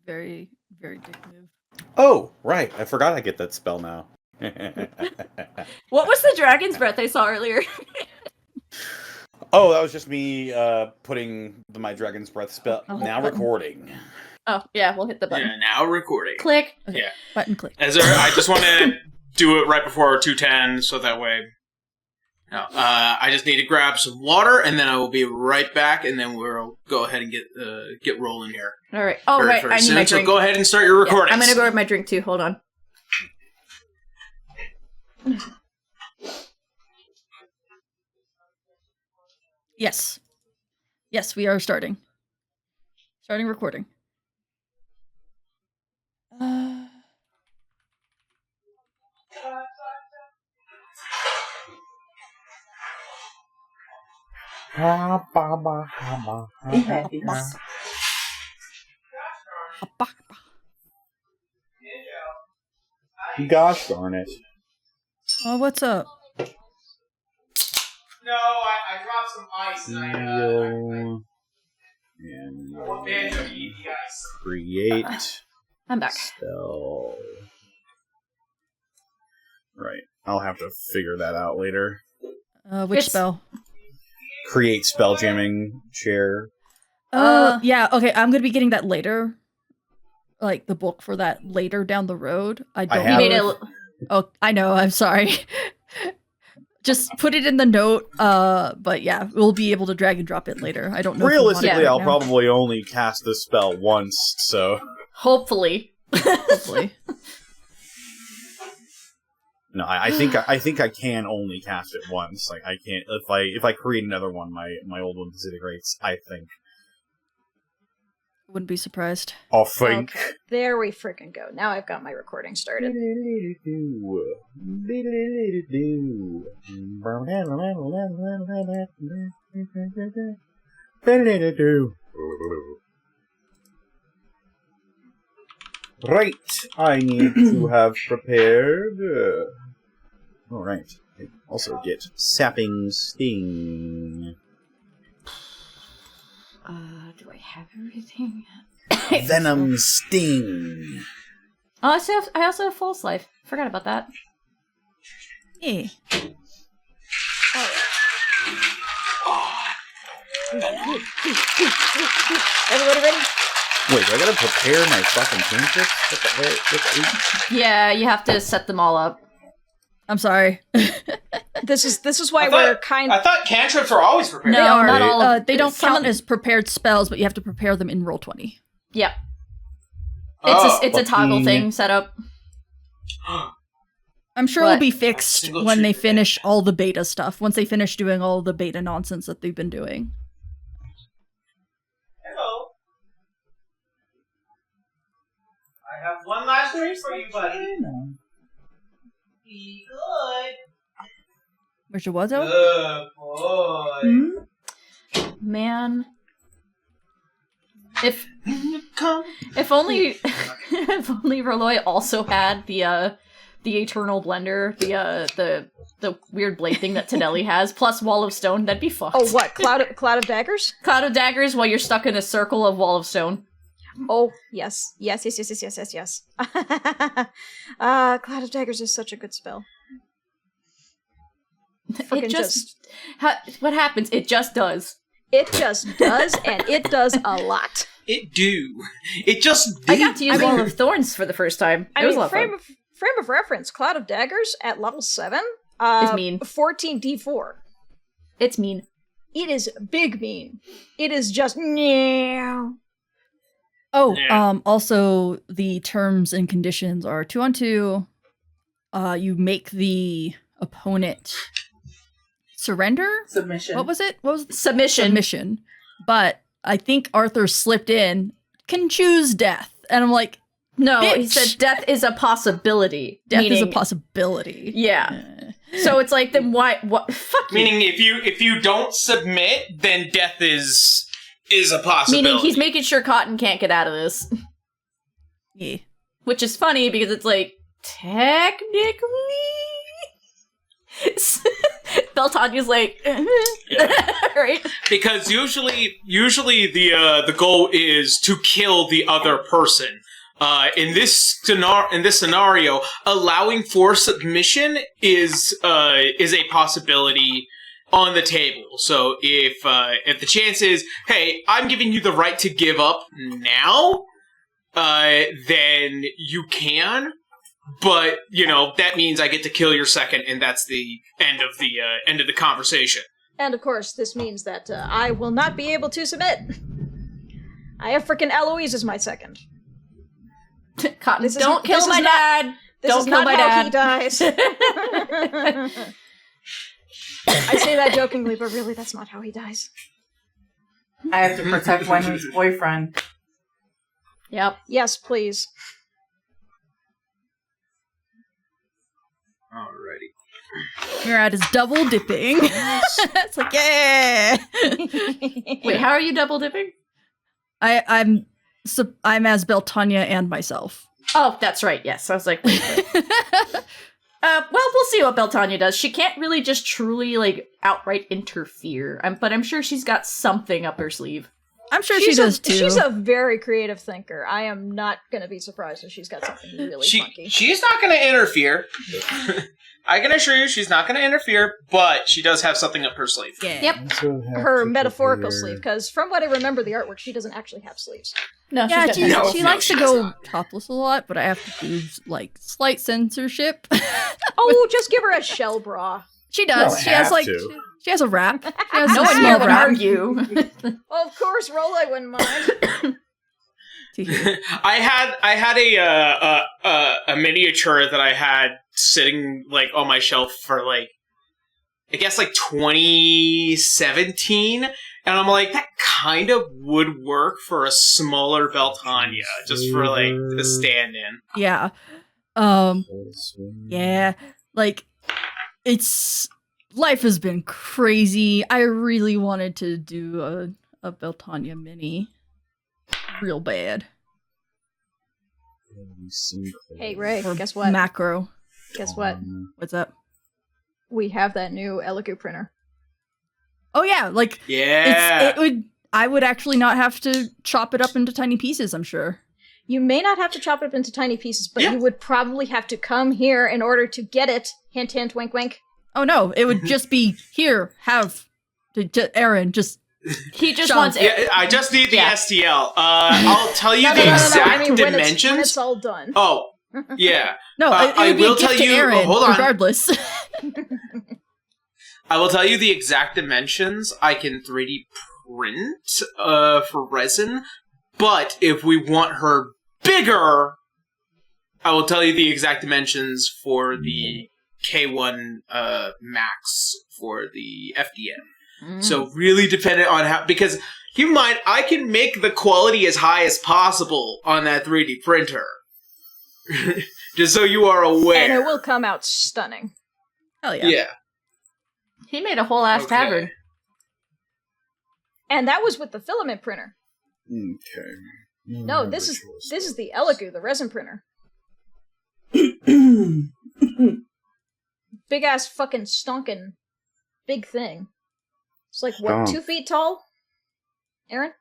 Very, very dick move. Oh, right. I forgot I get that spell now. What was the dragon's breath I saw earlier? Oh, that was just me putting my dragon's breath spell. Now button. Recording. Oh, yeah, we'll hit the button. Yeah, now recording. Click. Okay. Yeah. Button click. I just want to do it right before 2:10, so that way. No, I just need to grab some water, and then I will be right back, and then we'll go ahead and get rolling here. All right. Oh, right. I need my drink. So go ahead and start your recording. Yeah, I'm gonna go grab my drink too. Hold on. Yes. Yes, we are starting. Starting recording. Gosh darn it. Oh, what's up? No, I dropped some ice, and Banjo eat the ice. Create I'm back. spell. Right. I'll have to figure that out later. Which spell? Create spell jamming chair. Yeah, okay, I'm gonna be getting that later. Like, the book for that later down the road. I don't know. Oh, I know, I'm sorry. Just put it in the note, but yeah, we'll be able to drag and drop it later. I don't know. Realistically, I'll probably only cast this spell once, so... Hopefully. Hopefully. No, I think I can only cast it once. Like, I can't... If I create another one, my old one disintegrates, I think. Wouldn't be surprised. I think. Okay, there we freaking go. Now I've got my recording started. Right, I need to have prepared. Alright, I also get Sapping Sting. Do I have everything? Venom Sting. Oh, I also have False Life. Forgot about that. Yeah. Everybody ready? Wait, do I gotta prepare my fucking cantrips? Yeah, you have to set them all up. I'm sorry. This is why we're kind. I thought cantrips were always prepared. No, not all. They don't count as prepared spells, but you have to prepare them in Roll20. Yep. It's a toggle thing set up. I'm sure it'll be fixed when they finish all the beta stuff. Once they finish doing all the beta nonsense that they've been doing. Hello. I have one last drink for you, buddy. Be good. Where's your Wazo? Good boy. Man. If only if only Roloi also had the Eternal Blender, the weird blade thing that Tonelli has, plus Wall of Stone, that'd be fucked. Oh, what? Cloud of Daggers? Cloud of Daggers while you're stuck in a circle of Wall of Stone. Oh, yes. Yes. Cloud of Daggers is such a good spell. It just... what happens? It just does. It just does, and it does a lot. It do. It just do. I got to use Wall of Thorns for the first time. It was a lot of fun. Frame of reference, Cloud of Daggers at level 7 is mean. 14d4. It's mean. It is big mean. It is just meow. Oh, also the terms and conditions are 2-on-2. You make the opponent surrender? Submission. What was it? What was Submission. Submission. But I think Arthur slipped in, can choose death. And I'm like, no, bitch. He said death is a possibility. Death is a possibility. Yeah. So it's like, then why? What? Fuck you. Meaning, if you don't submit, then death is a possibility. Meaning he's making sure Cotton can't get out of this. Yeah. Which is funny because it's like, technically, Beltanya's like, right? Because usually the goal is to kill the other person. In this scenario, allowing for submission is a possibility on the table. So if the chance is, hey, I'm giving you the right to give up now, then you can. But that means I get to kill your second, and that's the end of the conversation. And of course, this means that I will not be able to submit. I have frickin' Eloise as my second. Cotton, don't kill my dad. Don't kill my dad. He dies. I say that jokingly, but really, that's not how he dies. I have to protect Wendy's boyfriend. Yep. Yes, please. Alrighty. Murad is double dipping. It's like, yeah. Wait, how are you double dipping? I'm as Beltania and myself. Oh, that's right. Yes, I was like, wait. Well, we'll see what Beltania does. She can't really just truly outright interfere, but I'm sure she's got something up her sleeve. I'm sure she does too. She's a very creative thinker. I am not going to be surprised if she's got something really funky. She's not going to interfere. I can assure you she's not going to interfere, but she does have something up her sleeve. Yeah. Yep. Her metaphorical sleeve, because from what I remember the artwork, she doesn't actually have sleeves. No, yeah, she likes to go not. topless a lot, but I have to do slight censorship. Oh, just give her a shell bra. She does. She has she has a wrap. She has no a one small would wrap. argue. Well, of course, Rolla wouldn't mind. I had a miniature that I had sitting on my shelf for I guess 2017, and I'm like, that kind of would work for a smaller Beltania, just for the stand-in. Yeah. Yeah. It's life has been crazy. I really wanted to do a Beltania mini real bad. Hey, Ray, Or guess what? Macro. Guess what? What's up? We have that new Elegoo printer. Oh yeah, Yeah. I would actually not have to chop it up into tiny pieces, I'm sure. You may not have to chop it up into tiny pieces, but Yeah. you would probably have to come here in order to get it. Hint, hint, wink, wink. Oh no, it would just be here, Aaron, just He just Sean. wants it. Yeah, I just need the STL. I'll tell you the exact I mean, dimensions. when it's all done. Oh, yeah. No, it I would be will a gift tell to you. Aaron, Hold on. regardless. I will tell you the exact dimensions I can 3D print for resin, but if we want her bigger, I will tell you the exact dimensions for the K1 Max for the FDM. So really dependent on how, because keep in mind, I can make the quality as high as possible on that 3D printer. Just so you are aware. And it will come out stunning. Hell yeah. Yeah. He made a whole ass tavern. And that was with the filament printer. Okay. No, this is the Elegoo, the resin printer. Big ass fucking stonkin' big thing. It's what, Stonk. 2 feet tall? Aaron?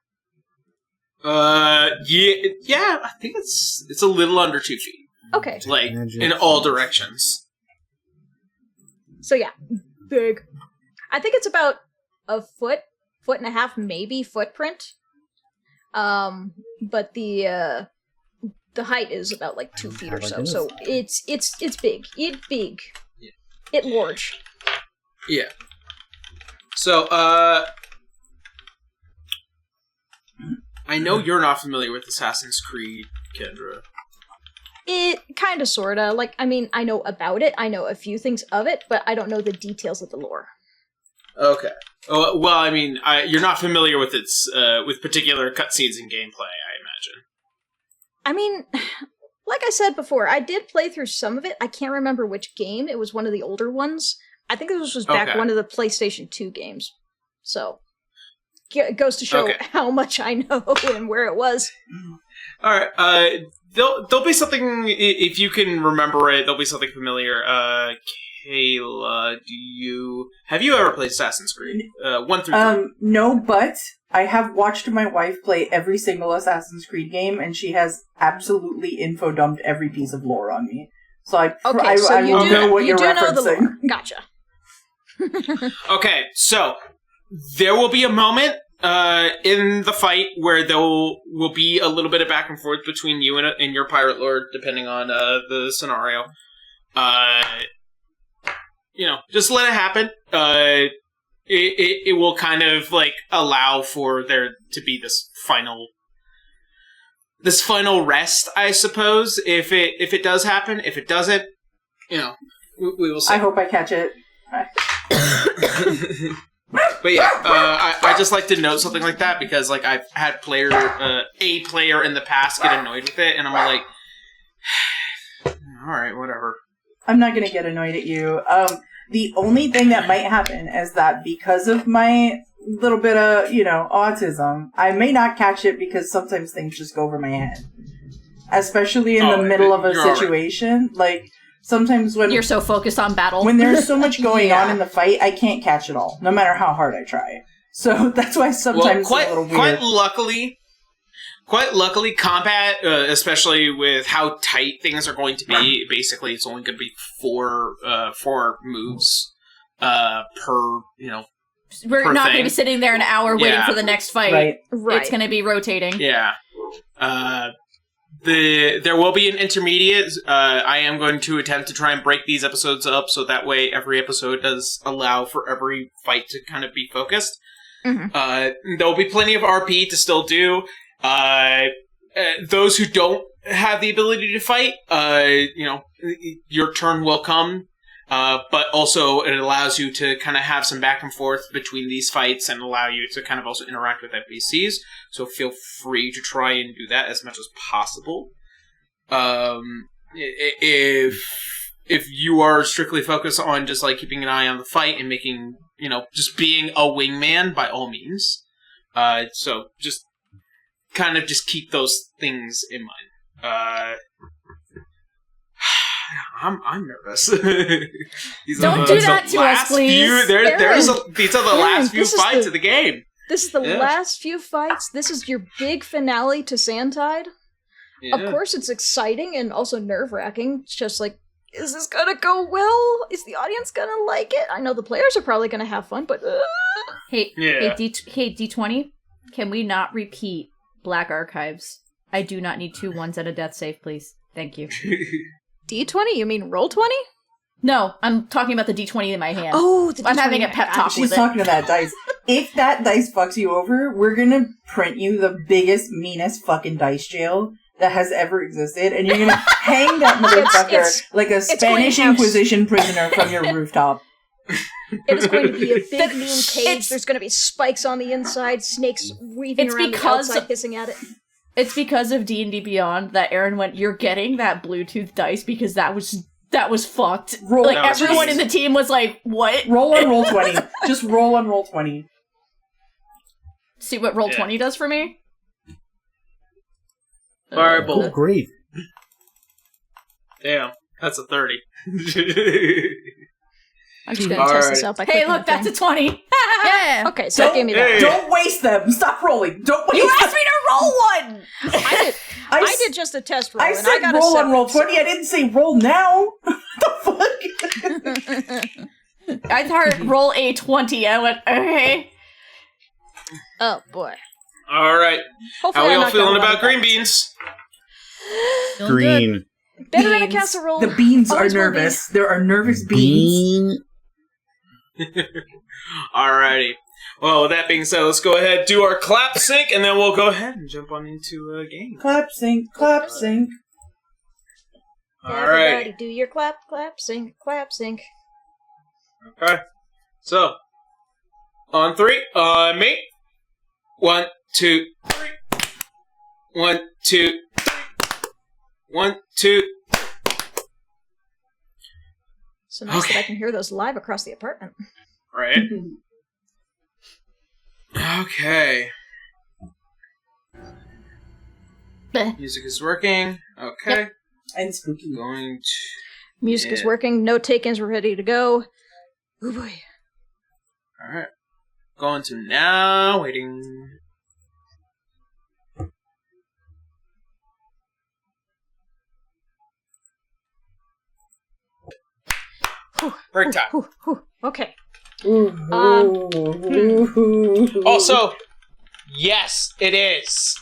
Yeah, I think it's a little under 2 feet. Okay. In all directions. So yeah, big. I think it's about a foot and a half, maybe footprint. But the height is about 2 feet or so. So it's big. It's big. Yeah. It large. Yeah. So, I know you're not familiar with Assassin's Creed, Kendra. It kind of, sort of. I know about it. I know a few things of it, but I don't know the details of the lore. Okay. Well, I mean, you're not familiar with its with particular cutscenes and gameplay, I imagine. I mean, like I said before, I did play through some of it. I can't remember which game. It was one of the older ones. I think this was back one of the PlayStation 2 games. So, it goes to show how much I know and where it was. All right. There'll be something, if you can remember it, there'll be something familiar. Kayla, have you ever played Assassin's Creed? 1 through 3? No, but I have watched my wife play every single Assassin's Creed game, and she has absolutely info dumped every piece of lore on me. So I know what you're referencing. Know the lore. Gotcha. Okay, so there will be a moment in the fight where there will be a little bit of back and forth between you and your pirate lord, depending on the scenario. Just let it happen. It will kind of like allow for there to be this final rest, I suppose. If it does happen, if it doesn't, we will see. I hope I catch it. But yeah, I just like to note something like that because like I've had a player in the past get annoyed with it, and I'm like, all right, whatever. I'm not gonna get annoyed at you. The only thing that might happen is that because of my little bit of autism, I may not catch it because sometimes things just go over my head, especially in the middle of a situation. Like sometimes when you're so focused on battle, when there's so much going on in the fight, I can't catch it all, no matter how hard I try. So that's why sometimes it's a little weird. Quite luckily, combat, especially with how tight things are going to be, basically it's only going to be four moves per. We're not going to be sitting there an hour waiting for the next fight. Right. It's going to be rotating. Yeah. There will be an intermediate. I am going to attempt to try and break these episodes up so that way every episode does allow for every fight to kind of be focused. Mm-hmm. There will be plenty of RP to still do. Those who don't have the ability to fight, your turn will come. But also it allows you to kind of have some back and forth between these fights and allow you to kind of also interact with NPCs. So feel free to try and do that as much as possible. If you are strictly focused on just like keeping an eye on the fight and making, just being a wingman, by all means. So just kind of just keep those things in mind. I'm nervous. Don't do that to us, please. These are the last few fights of the game. This is the last few fights. This is your big finale to Sandtide. Yeah. Of course, it's exciting and also nerve-wracking. It's just like, is this gonna go well? Is the audience gonna like it? I know the players are probably gonna have fun, but Hey, D20, can we not repeat Black Archives? I do not need 2 1s at a death save, please. Thank you. D20? You mean Roll20? No, I'm talking about the D20 in my hand. Oh, the D20. I'm having a pep talk with it. She's talking to that dice. If that dice fucks you over, we're gonna print you the biggest, meanest fucking dice jail that has ever existed, and you're gonna hang that motherfucker like a Spanish Inquisition prisoner from your rooftop. It is going to be a big, mean cage. There's going to be spikes on the inside, snakes weaving around the outside, hissing at it. It's because of D&D Beyond that Aaron went, you're getting that Bluetooth dice because that was fucked. Everyone in the team was like, what? Roll on Roll20. Just roll on Roll20. See what Roll20 does for me? Fireball. Oh, great. Damn, that's a 30. I'm just going to test this out by Hey, look, that's a 20. Yeah. Okay, so that gave me that. Don't waste them. Stop rolling. Don't waste them. You asked me to roll one! I did just a test roll. I said roll on Roll20. I didn't say roll now. The fuck? I heard roll a 20. I went, okay. Oh, boy. All right. Hopefully how are we all feeling about green beans? Green. Better in a casserole. The beans are nervous. There are nervous beans. Alrighty. Well, with that being said, let's go ahead, do our clap sync, and then we'll go ahead and jump on into a game. Clap sync, clap sync. Alright. Everybody do your clap, sync, clap sync. Okay. So, on 3, on me. 1, 2, 3. 1, 2, 3. 1, 2. So nice that I can hear those live across the apartment. Right. Okay. Music is working. Okay. And spooky. Music is working. Note takings. We're ready to go. Oh boy. All right. Going to now. Waiting. Break time. Okay. Also, yes, it is.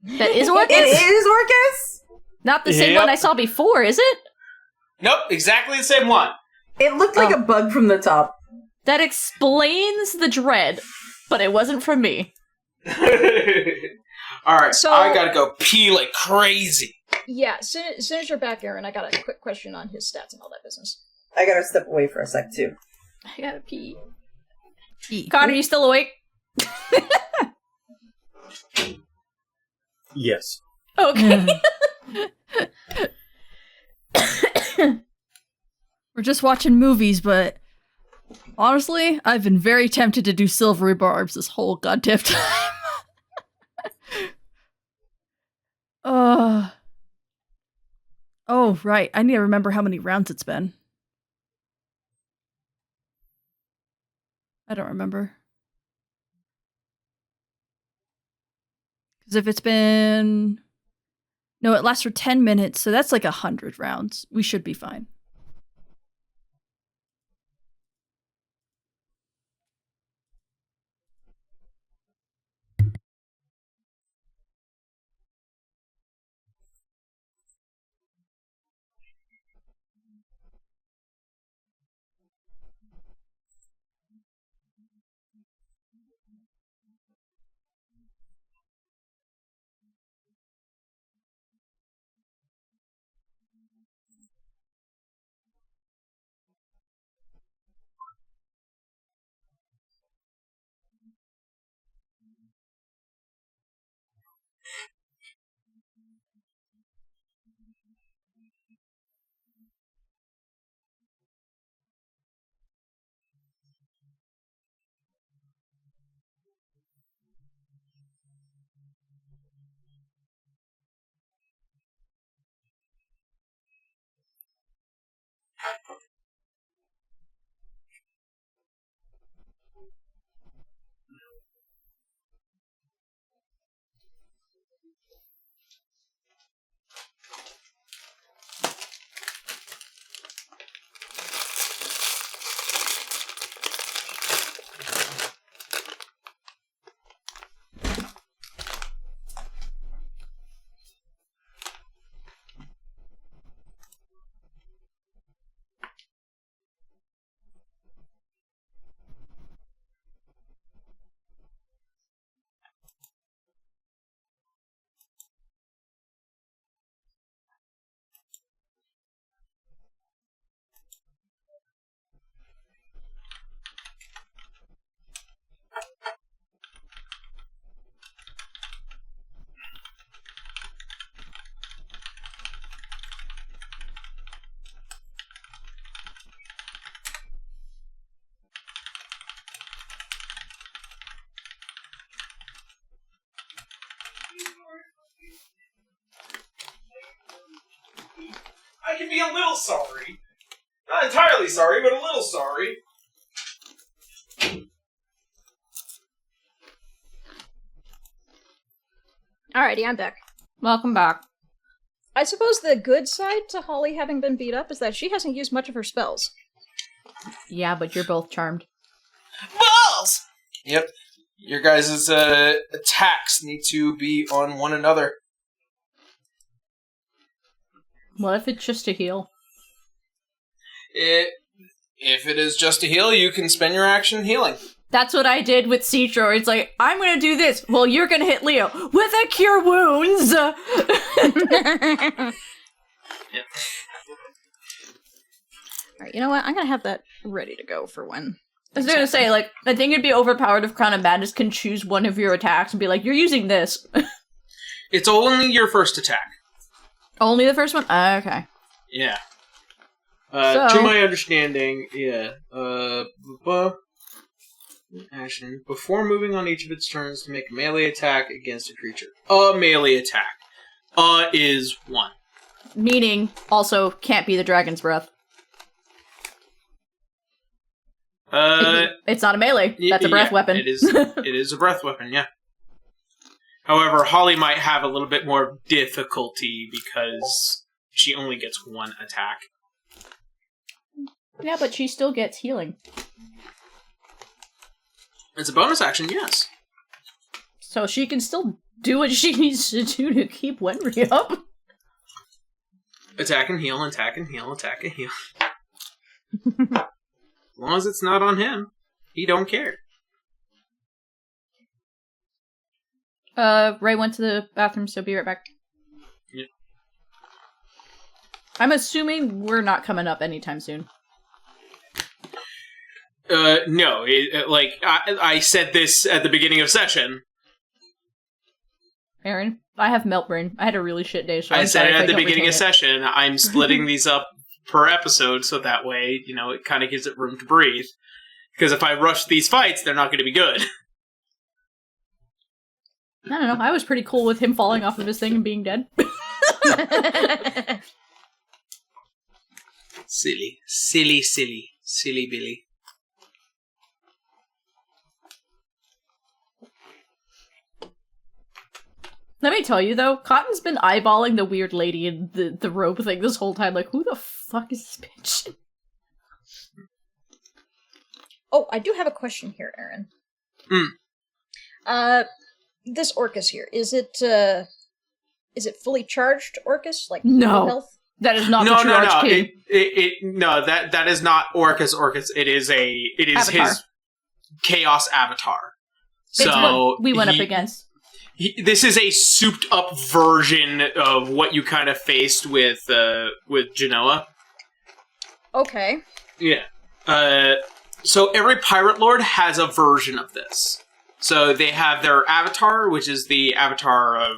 That is Orcus? It is Orcus? Not the same one I saw before, is it? Nope, exactly the same one. It looked like a bug from the top. That explains the dread, but it wasn't from me. Alright, So- I gotta go pee like crazy. Yeah, as soon as you're back, Aaron, I got a quick question on his stats and all that business. I gotta step away for a sec, too. I gotta pee. Connor, you still awake? Yes. Okay. We're just watching movies, but honestly, I've been very tempted to do silvery barbs this whole goddamn time. Oh, right. I need to remember how many rounds it's been. I don't remember. Because if it's been... No, it lasts for 10 minutes, so that's like 100 rounds. We should be fine. I can be a little sorry. Not entirely sorry, but a little sorry. Alrighty, I'm back. Welcome back. I suppose the good side to Holly having been beat up is that she hasn't used much of her spells. Yeah, but you're both charmed. Balls! Yep. Your guys' attacks need to be on one another. What if it's just a heal? If it is just a heal, you can spend your action healing. That's what I did with Citro. It's like, I'm gonna do this. Well, you're gonna hit Leo with a cure wounds. Yep. Alright, you know what? I'm gonna have that ready to go for when. I was gonna say, like, I think it'd be overpowered if Crown of Madness can choose one of your attacks and be like, you're using this. It's only your first attack. Only the first one? Okay. Yeah. To my understanding, action. Before moving on each of its turns to make a melee attack against a creature. A melee attack. Is 1. Meaning, also, can't be the Dragon's Breath. It's not a melee. That's a breath weapon. It is a breath weapon, yeah. However, Holly might have a little bit more difficulty because she only gets one attack. Yeah, but she still gets healing. It's a bonus action, yes. So she can still do what she needs to do to keep Wenry up. Attack and heal, attack and heal, attack and heal. As long as it's not on him, he don't care. Ray went to the bathroom, so be right back. Yeah. I'm assuming we're not coming up anytime soon. No. I said this at the beginning of session. Aaron, I have melt brain. I had a really shit day, so I said it at the beginning of session. I'm splitting these up per episode, so that way, it kind of gives it room to breathe. Because if I rush these fights, they're not going to be good. I don't know. I was pretty cool with him falling off of his thing and being dead. Silly Billy. Let me tell you, though, Cotton's been eyeballing the weird lady in the robe thing this whole time. Like, who the fuck is this bitch? Oh, I do have a question here, Aaron. This Orcus here, is it fully charged Orcus? Like, no. Health? That is not the true Archking. No, that is not Orcus. It is Avatar. his Chaos Avatar. It's what we went up against. This is a souped up version of what you kind of faced with Genoa. Okay. Yeah. So every Pirate Lord has a version of this. So they have their Avatar, which is the Avatar of,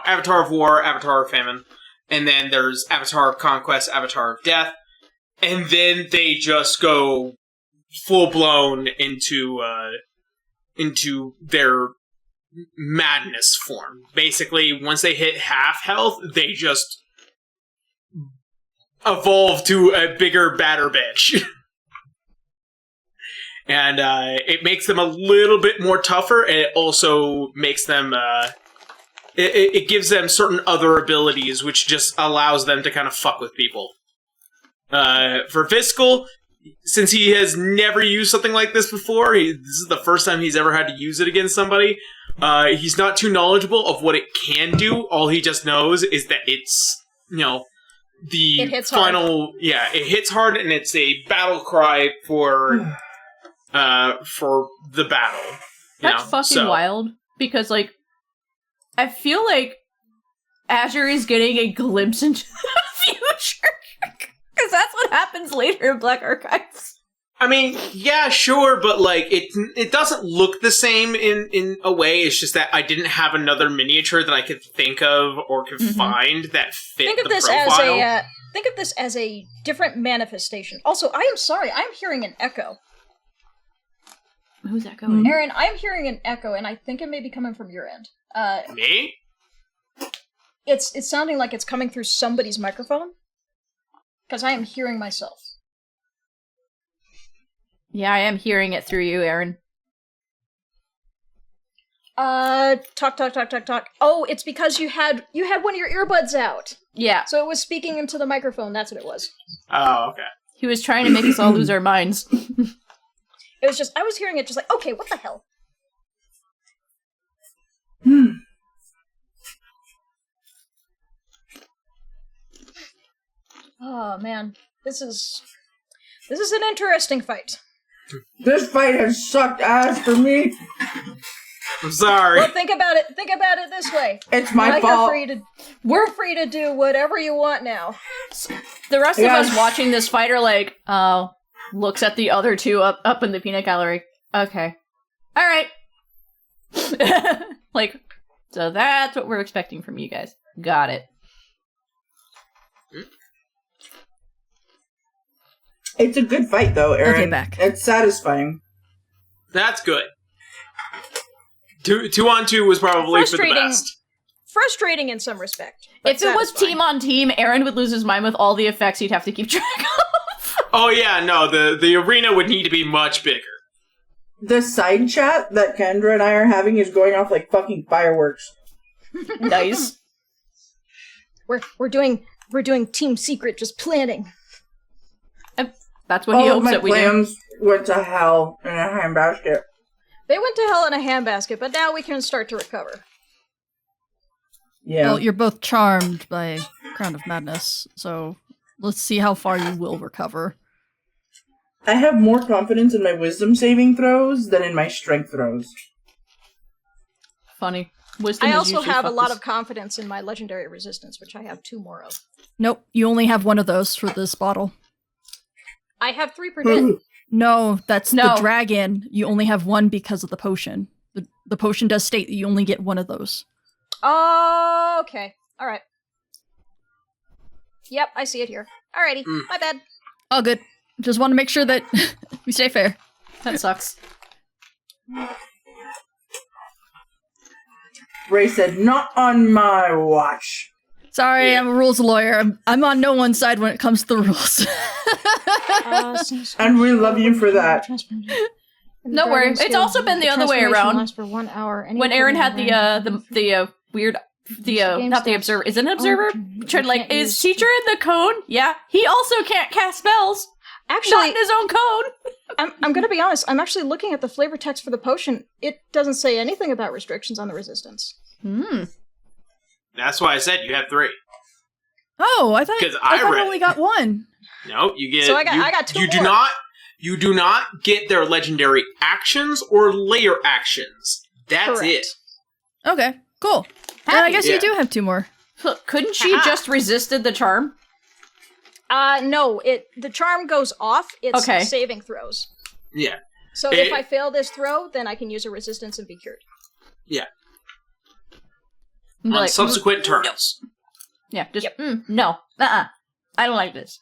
Avatar of War, Avatar of Famine. And then there's Avatar of Conquest, Avatar of Death. And then they just go full-blown into their madness form. Basically, once they hit half health, they just evolve to a bigger, badder bitch. And it makes them a little bit more tougher, and it also makes them... It gives them certain other abilities, which just allows them to kind of fuck with people. For Fiscal, since he has never used something like this before, this is the first time he's ever had to use it against somebody, he's not too knowledgeable of what it can do. All he just knows is that it's, it hits final... Hard. Yeah, it hits hard, and it's a battle cry for the battle. That's fucking wild, because, I feel like Azure is getting a glimpse into the future. Because that's what happens later in Black Archives. I mean, yeah, sure, but, it doesn't look the same in a way. It's just that I didn't have another miniature that I could think of or could find that fit the profile. Think of this as a different manifestation. Also, I am sorry, I'm hearing an echo. Who's echoing? Aaron, I'm hearing an echo, and I think it may be coming from your end. Me? It's sounding like it's coming through somebody's microphone. Because I am hearing myself. Yeah, I am hearing it through you, Aaron. Talk. Oh, it's because you had one of your earbuds out. Yeah. So it was speaking into the microphone, that's what it was. Oh, okay. He was trying to make us all lose our minds. It was just, I was hearing it just like, okay, what the hell? Oh, man. This is an interesting fight. This fight has sucked ass for me. I'm sorry. Well, think about it this way. It's my fault. We're free to do whatever you want now. The rest of us watching this fight are looks at the other two up in the peanut gallery. Okay. Alright. So that's what we're expecting from you guys. Got it. It's a good fight, though, Aaron. Okay, back. It's satisfying. That's good. 2-on-2 was probably for the best. Frustrating in some respect. If it was team on team, Aaron would lose his mind with all the effects he'd have to keep track of. Oh yeah, no, the arena would need to be much bigger. The side chat that Kendra and I are having is going off like fucking fireworks. Nice. We're doing Team Secret, just planning. That's what he hopes that we do. All of my plans went to hell in a handbasket. They went to hell in a handbasket, but now we can start to recover. Yeah. Well, you're both charmed by Crown of Madness, so let's see how far you will recover. I have more confidence in my wisdom saving throws than in my strength throws. Funny. Wisdom I is also usually have a lot fuckers. of confidence in my legendary resistance, which I have 2 more of. Nope, you only have one of those for this bottle. I have 3 per day. No, that's No. the dragon. You only have one because of the potion. The potion does state that you only get one of those. Oh, okay. All right. Yep, I see it here. Alrighty, my bad. Oh, good. Just want to make sure that we stay fair. That sucks. Ray said, "Not on my watch." Sorry, Yeah. I'm a rules lawyer. I'm on no one's side when it comes to the rules. And we love you for that. No worries. It's also been the other way around. Lasts for 1 hour. When Aaron had the weird not the observer. Is it an observer? Tried like, is teacher in the cone? Yeah. He also can't cast spells. Not Actually, in his own cone. I'm gonna be honest. I'm actually looking at the flavor text for the potion. It doesn't say anything about restrictions on the resistance. That's why I said you have 3. Oh, I thought 'Cause I I thought read I only got one. No, you get. So I got 2 You more. You do not get their legendary actions or layer actions. That's Correct. it. Okay, cool. Then I guess Yeah. you do have 2 more. Couldn't she Ha-ha. just resisted the charm? No. The charm goes off. It's Okay. saving throws. Yeah. So if I fail this throw, then I can use a resistance and be cured. Yeah. And be On like, subsequent turns. Yeah, just no. I don't like this.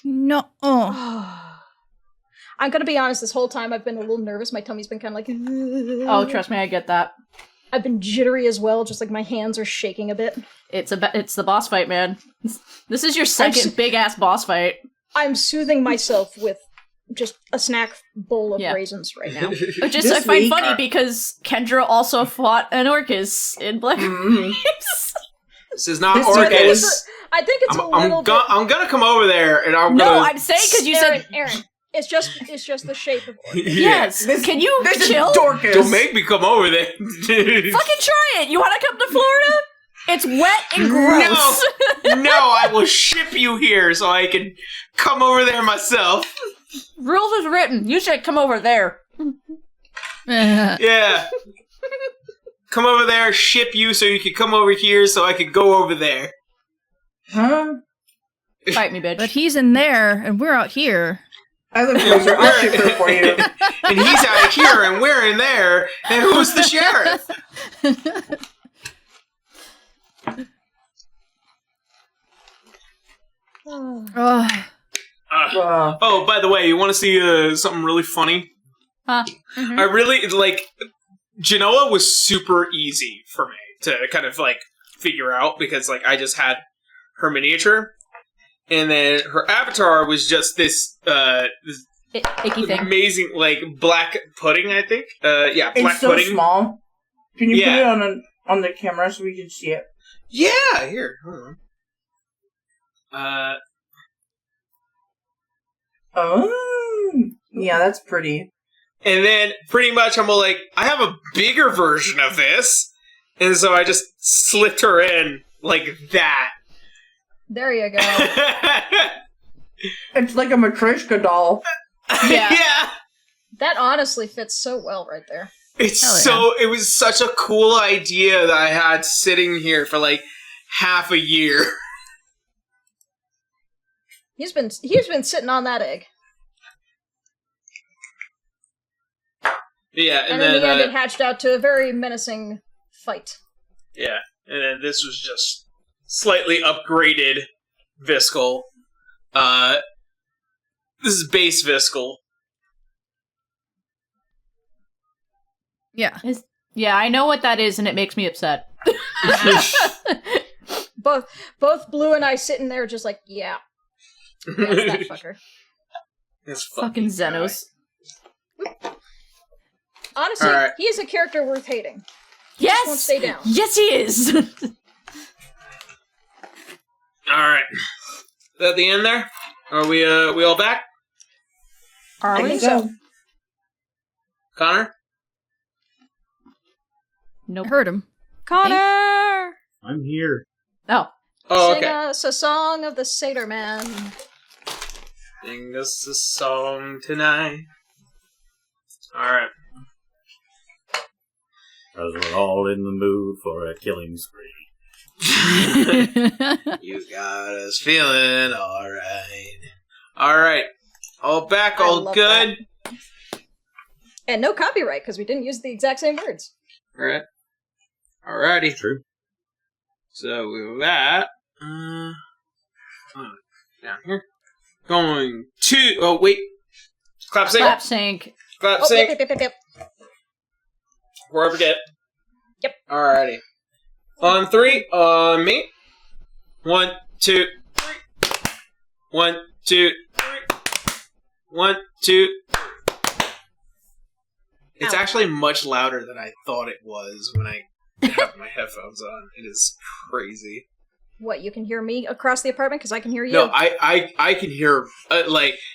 No. Oh. I'm gonna be honest. This whole time I've been a little nervous. My tummy's been kind of like. Oh, trust me, I get that. I've been jittery as well. Just like my hands are shaking a bit. It's the boss fight, man. This is your second big ass boss fight. I'm soothing myself with just a snack bowl of Yeah. raisins right now. Which is This I find week- funny because Kendra also fought an Orcus in Black Reefs. This is not This Orcus. I think it's a I'm little bit. I'm gonna come over there and I'm No, gonna. I'm saying because you said Aaron, it's just the shape of Orcus. yes. This- Can you This chill? is Dorcas. Don't make me come over there. Fucking try it. You want to come to Florida? It's wet and gross. No, I will ship you here so I can come over there myself. Rules is written. You should come over there. Yeah. Come over there, ship you so you can come over here so I can go over there. Huh? Fight me, bitch. But he's in there, and we're out here. I live closer. I'll ship her for you. And he's out here and we're in there. And who's the sheriff? Oh. Oh, by the way, you want to see something really funny? Huh? I really, Genoa was super easy for me to kind of, figure out because, I just had her miniature. And then her avatar was just this, Icky thing. amazing, black pudding, I think. Yeah, black It's so pudding. small. Can you Yeah. put it on the camera so we can see it? Yeah, here, hold on. Oh, yeah, that's pretty. And then pretty much I'm all like, I have a bigger version of this. And so I just slipped her in like that. There you go. It's like a Matryoshka doll. Yeah. Yeah. That honestly fits so well right there. It's Hell yeah. it was such a cool idea that I had sitting here for half a year. He's been sitting on that egg. Yeah, And and in the end then it hatched out to a very menacing fight. yeah, and then this was just slightly upgraded Viscal. This is base Viscal. Yeah. Yeah, I know what that is, and it makes me upset. both Blue and I sitting there just like, yeah. That's that fucker. This fucking Xenos. Honestly, he is a character worth hating. He just won't stay down. Yes, he is. Alright. Is that the end there? Are we all back? I think so. Connor? Nope. I heard him. Connor! I'm here. Oh. Oh, Sing okay. us a song of the Satyr Man. Sing us a song tonight. Alright. Because we're all in the mood for a killing spree. You got us feeling alright. Alright. All back, all good. That. And no copyright, because we didn't use the exact same words. Alright. Alrighty. True. So with that, down here. Going to, oh wait. Clap sync. Clap sync. Clap Oh, sync. yep. Before I forget. Yep. Alrighty. On 3, on me. 1, 2, 3. 1, 2, 3. 1, 2, 3. It's actually much louder than I thought it was when I have my headphones on. It is crazy. What, you can hear me across the apartment? Because I can hear you. No, I can hear,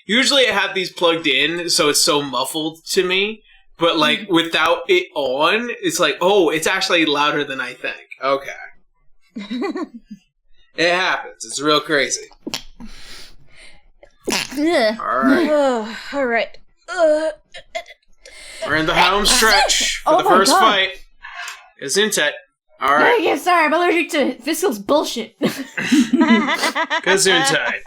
usually I have these plugged in, so it's so muffled to me. But, without it on, it's like, oh, it's actually louder than I think. Okay. It happens. It's real crazy. Alright. Alright. We're in the home stretch for the first fight. Gesundheit. Alright. Yeah, sorry, I'm allergic to Fiscal's bullshit. Gesundheit.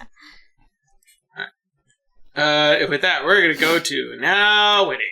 With that, we're gonna go to Now Winning.